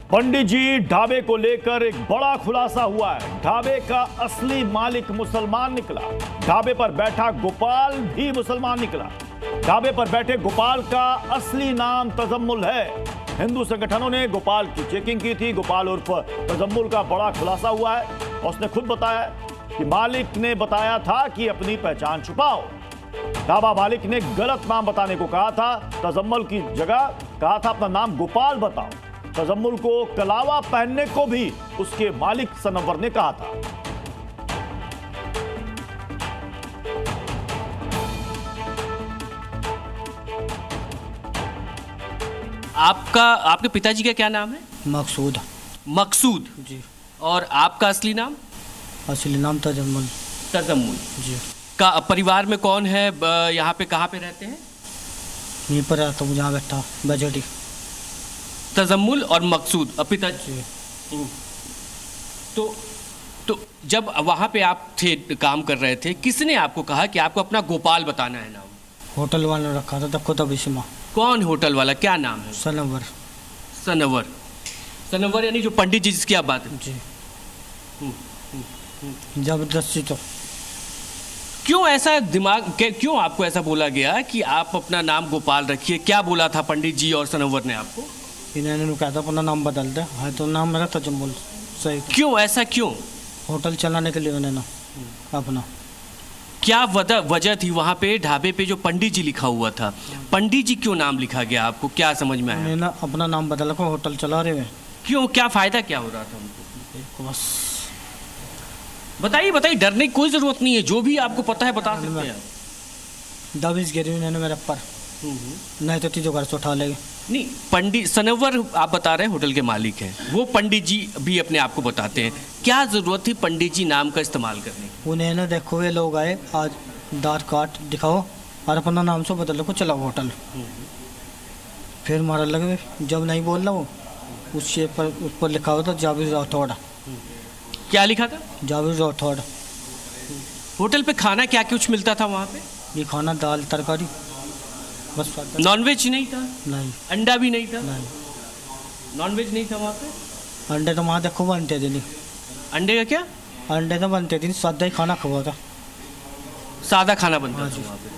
पंडित जी ढाबे को लेकर एक बड़ा खुलासा हुआ है। ढाबे का असली मालिक मुसलमान निकला। ढाबे पर बैठा गोपाल भी मुसलमान निकला। ढाबे पर बैठे गोपाल का असली नाम तजम्मुल है। हिंदू संगठनों ने गोपाल की चेकिंग की थी। गोपाल उर्फ तजम्मुल का बड़ा खुलासा हुआ है और उसने खुद बताया कि मालिक ने बताया था कि अपनी पहचान छुपाओ। ढाबा मालिक ने गलत नाम बताने को कहा था। तजम्मुल की जगह कहा था अपना नाम गोपाल बताओ। तजम्मुल को कलावा पहनने को भी उसके मालिक सनवर ने कहा था। आपके पिताजी का क्या नाम है? मकसूद। मकसूद जी। और आपका असली नाम? असली नाम तजम्मुल। तजम्मुल जी। का परिवार में कौन है? यहाँ पे कहाँ पे रहते हैं? यहीं पर रहता हूँ जहाँ बैठा बजटी। तजम्मुल और मकसूद पिताजी। जी। तो जब वहाँ पे आप थे, काम कर रहे थे, किसने आपको कहा कि आपको अपना गोपाल बताना है नाम? होटल वाले ने रखा था तब तब इसमा। कौन होटल वाला? क्या नाम है? सनवर। सनवर। सनवर यानी जो पंडित जी जिसकी आप बात है? जी। जबरदस्ती। तो क्यों ऐसा दिमाग क्यों आपको ऐसा बोला गया कि आप अपना नाम गोपाल रखिए? क्या बोला था पंडित जी और सनवर ने आपको? इन्होंने कहा था अपना नाम बदल दे। है तो नाम मेरा तजम्मुल। सही। क्यों ऐसा क्यों? होटल चलाने के लिए उन्होंने अपना। क्या वजह थी? वहाँ पे ढाबे पे जो पंडित जी लिखा हुआ था, पंडित जी क्यों नाम लिखा गया? आपको क्या समझ में आया? उन्होंने अपना नाम बदल कर होटल चला रहे हैं। क्यों? क्या फायदा क्या हो रहा था उनको? बस बताइए बताइए, डरने की कोई जरूरत नहीं है। जो भी आपको पता है बता सकते हैं। दबिश गिरी उन्होंने मेरे पर। नहीं तो तीजो घर से उठा लेंगे। नहीं, पंडित सनवर आप बता रहे हैं होटल के मालिक हैं, वो पंडित जी भी अपने आप को बताते हैं। क्या जरूरत थी पंडित जी नाम का इस्तेमाल करने की? उन्हें ना देखो ये लोग आए आज आधार कार्ड दिखाओ और अपना नाम से बदल को चलाओ होटल। फिर मारा लगे जब नहीं बोल रहा वो उसके ऊपर लिखा हुआ था जावेद राठौड़। क्या लिखा था? जावेद राठौड़। होटल पे खाना क्या कुछ मिलता था वहाँ पे? ये खाना दाल तरकारी बस। नॉनवेज नहीं था? नहीं। अंडा भी नहीं था? नहीं। नॉनवेज नहीं था वहाँ पे? अंडे तो वहाँ देखो बनते थे नहीं। अंडे का क्या? अंडे तो बनते थे, सादा ही खाना खवा था। सादा खाना बनता था वहाँ पे।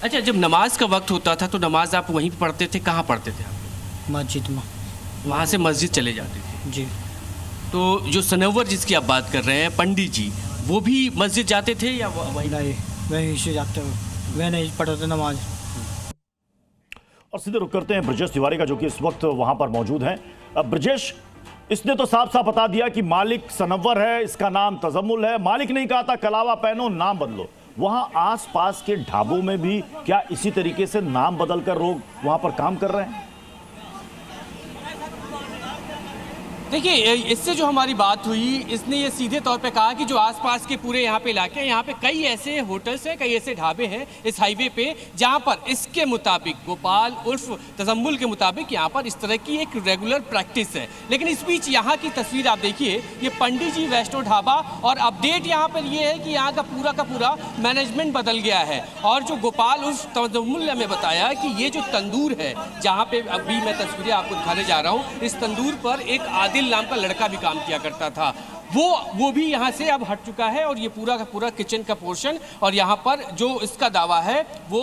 अच्छा, जब नमाज का वक्त होता था तो नमाज आप वहीं पढ़ते थे? कहाँ पढ़ते थे आप? मस्जिद में। वहाँ से मस्जिद चले जाते थे? जी। तो जो सनवर जिसकी आप बात कर रहे हैं पंडित जी, वो भी मस्जिद जाते थे या वही? नहीं, वही से जाते हुए वह नहीं पढ़ते नमाज। और सीधे रुक करते हैं ब्रजेश तिवारी का, जो कि इस वक्त वहां पर मौजूद हैं। अब ब्रजेश, इसने तो साफ साफ बता दिया कि मालिक सनवर है, इसका नाम तजम्मुल है। मालिक नहीं कहा था कलावा पहनो नाम बदलो। वहां आसपास के ढाबों में भी क्या इसी तरीके से नाम बदलकर लोग वहां पर काम कर रहे हैं? देखिए, इससे जो हमारी बात हुई, इसने ये सीधे तौर पे कहा कि जो आसपास के पूरे यहाँ पे इलाके हैं, यहाँ पे कई ऐसे होटल्स हैं, कई ऐसे ढाबे हैं इस हाईवे पे, जहाँ पर इसके मुताबिक गोपाल उर्फ तजम्मुल के मुताबिक यहाँ पर इस तरह की एक रेगुलर प्रैक्टिस है। लेकिन इस बीच यहाँ की तस्वीर आप देखिए, ये पंडित जी वैष्णो ढाबा, और अपडेट यहाँ पर ये है कि यहाँ का पूरा मैनेजमेंट बदल गया है। और जो गोपाल उर्फ तजम्मुल ने हमें बताया कि ये जो तंदूर है, जहाँ पे अभी मैं तस्वीरें आपको दिखाने जा रहा हूँ, इस तंदूर पर एक आदिल नाम का लड़का भी काम किया करता था। वो भी यहाँ से अब हट चुका है। और ये पूरा का पूरा किचन का पोर्शन, और यहाँ पर जो इसका दावा है वो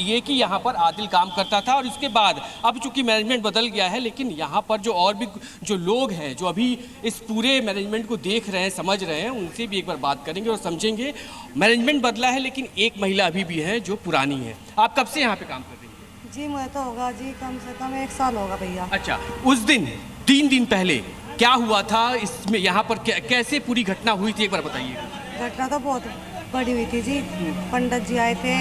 ये कि यहाँ पर आदिल काम करता था। और इसके बाद अब चूंकि मैनेजमेंट बदल गया है, लेकिन यहाँ पर जो और भी जो लोग हैं जो अभी इस पूरे मैनेजमेंट को देख रहे हैं, समझ रहे हैं, उनसे भी एक बार बात करेंगे और समझेंगे। मैनेजमेंट बदला है, लेकिन एक महिला अभी भी है जो पुरानी है। आप कब से यहाँ पे काम कर रही हैं? जी मैं तो होगा जी कम से कम 1 साल होगा भैया। अच्छा, उस दिन 3 दिन पहले क्या हुआ था इसमें? यहाँ पर कैसे पूरी घटना हुई थी, एक बार बताइए। घटना तो बहुत बड़ी हुई थी जी। पंडित जी आए थे।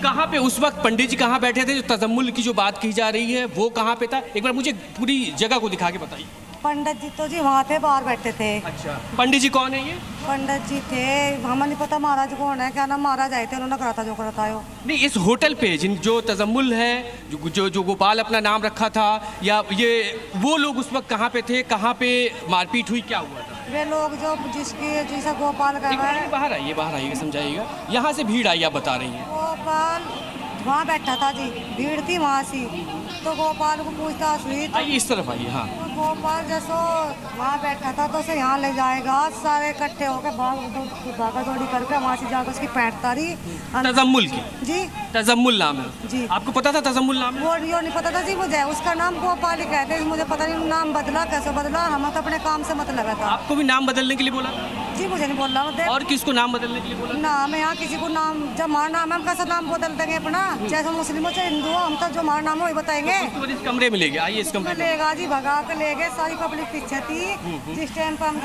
कहाँ पे उस वक्त पंडित जी कहाँ बैठे थे? जो तजम्मुल की जो बात की जा रही है वो कहाँ पे था? एक बार मुझे पूरी जगह को दिखा के बताइए। पंडित जी तो जी वहाँ थे, बाहर बैठे थे। अच्छा, पंडित जी कौन है ये? पंडित जी थे, हमें नहीं पता महाराज कौन है, क्या नाम महाराज आए थे, उन्होंने करा था जो करा था। नहीं, इस होटल पे जो तजम्मुल है, जो गोपाल अपना नाम रखा था, या ये वो लोग उस वक्त कहाँ पे थे? कहाँ पे मारपीट हुई? क्या हुआ था? वे लोग जो जिसकी जैसा गोपाल का है। बाहर आइए समझाइएगा। यहाँ से भीड़ आई आप बता रही हैं। गोपाल वहाँ बैठा था जी, भीड़ थी वहाँ से। तो गोपाल को पूछताछ हुई तो आइए इस तरफ आइए। हाँ, गोपाल जैसो वहाँ बैठा था तो उसे यहाँ ले जाएगा, सारे इकट्ठे होकर भागा दौड़ी करके वहाँ से जाकर उसकी पैंट तारी। तजम्मुल की। जी तजम्मुल नाम है जी। आपको पता था तजम्मुल नाम है? वो नहीं पता था जी मुझे, उसका नाम गोपाल ही कहते हैं, मुझे पता नहीं नाम बदला कैसे बदला, हम तो अपने काम से मत लगा था। आपको भी नाम बदलने के लिए बोला था? जी मुझे नहीं बोल रहा, और किसको नाम बदलने के लिए बोला? नाम है यहाँ किसी को नाम, जब हमारा नाम है हम कैसा नाम बदल देंगे अपना, जैसे मुस्लिम हो चाहे हिंदू हो, हम तो जो हमारा नाम है वही बताएंगे। तो इस कमरे में ले गए, आइए इस कमरे में। लेगा जी, भगा के ले गए, सारी पब्लिक पीछे थी। जिस टाइम पर हम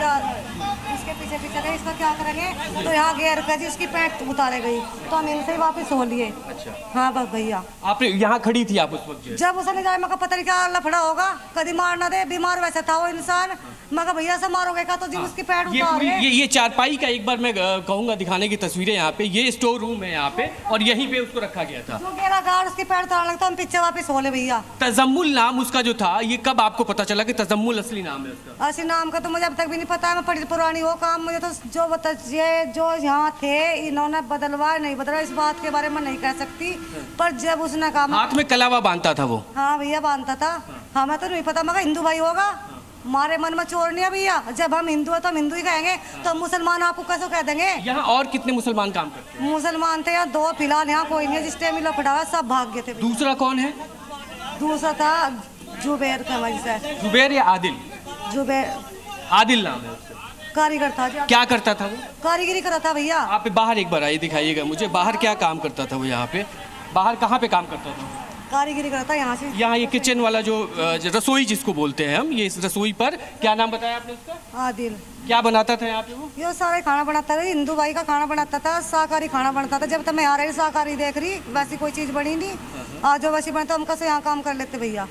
इसके पीछे पीछे गए, इसका क्या करेंगे तो यहाँ घेर कर जी उसकी पैंट उतारे गई, तो हम इनसे ही वापस हो लिए। अच्छा। हाँ बस भैया, आप यहाँ खड़ी थी आप उस वक्त? जब उसने जाए मैं पता नहीं क्या लफड़ा होगा, कभी मार ना दे, बीमार वैसे था वो इंसान, मगर भैया से मारोगे का तो जी उसकी पैंट उतारे। ये चारपाई का एक बार मैं कहूँगा दिखाने की तस्वीरें यहाँ पे, ये स्टोर रूम है यहाँ पे और यहीं पे उसको रखा गया था। जो गेरा गार्ड उसकी पैंट उतारने लगता, हम पीछे वापस हो ले भैया। तजम्मुल नाम उसका जो था, ये कब आपको पता चला कि तजम्मुल असली नाम है उसका? असली नाम का तो मुझे अब तक भी नहीं पता है, मैं बड़ी पुरानी हो काम, मुझे तो जो बताइए जो यहाँ थे इन्होंने बदलवा नहीं बदला, इस बात के बारे में नहीं कह सकती, पर जब उसने कहा हाथ में कलावा बांधता था वो? हाँ भैया बांधता था, हमें तो नहीं पता, मगर हिंदू भाई होगा, हमारे मन में चोर नहीं है भैया, जब हम हिंदू है तो हम हिंदू ही कहेंगे, तो मुसलमान आपको कैसे कह देंगे? यहाँ और कितने मुसलमान काम करते हैं? मुसलमान थे यहाँ 2, फिलहाल यहाँ कोई नहीं है, जिस टाइम लफड़ा हुआ सब भाग गए थे। दूसरा कौन है? दूसरा था जुबैर का वजह से। जुबैर या आदिल? जुबैर आदिल नाम है उसका। कारीगर था जी। क्या करता था वो? कारीगरी करा था भैया। आप बाहर एक बार आइए, दिखाइएगा मुझे, बाहर क्या काम करता था वो? यहाँ पे बाहर कहाँ पे काम करता था? कारीगरी करता यहाँ से। यहाँ ये किचन वाला जो रसोई जिसको बोलते हैं हम, ये इस रसोई पर क्या नाम बताया आपने उसका? आदिल। क्या बनाता था यहाँ पे वो? ये सारे खाना बनाता था, हिंदू भाई का खाना बनाता था, शाकाहारी खाना बनता था। जब तक मैं आ रही शाकाहारी देख रही, वैसी कोई चीज़ बनी नहीं, आज जो वैसी बने तो हम कैसे यहाँ काम कर लेते भैया।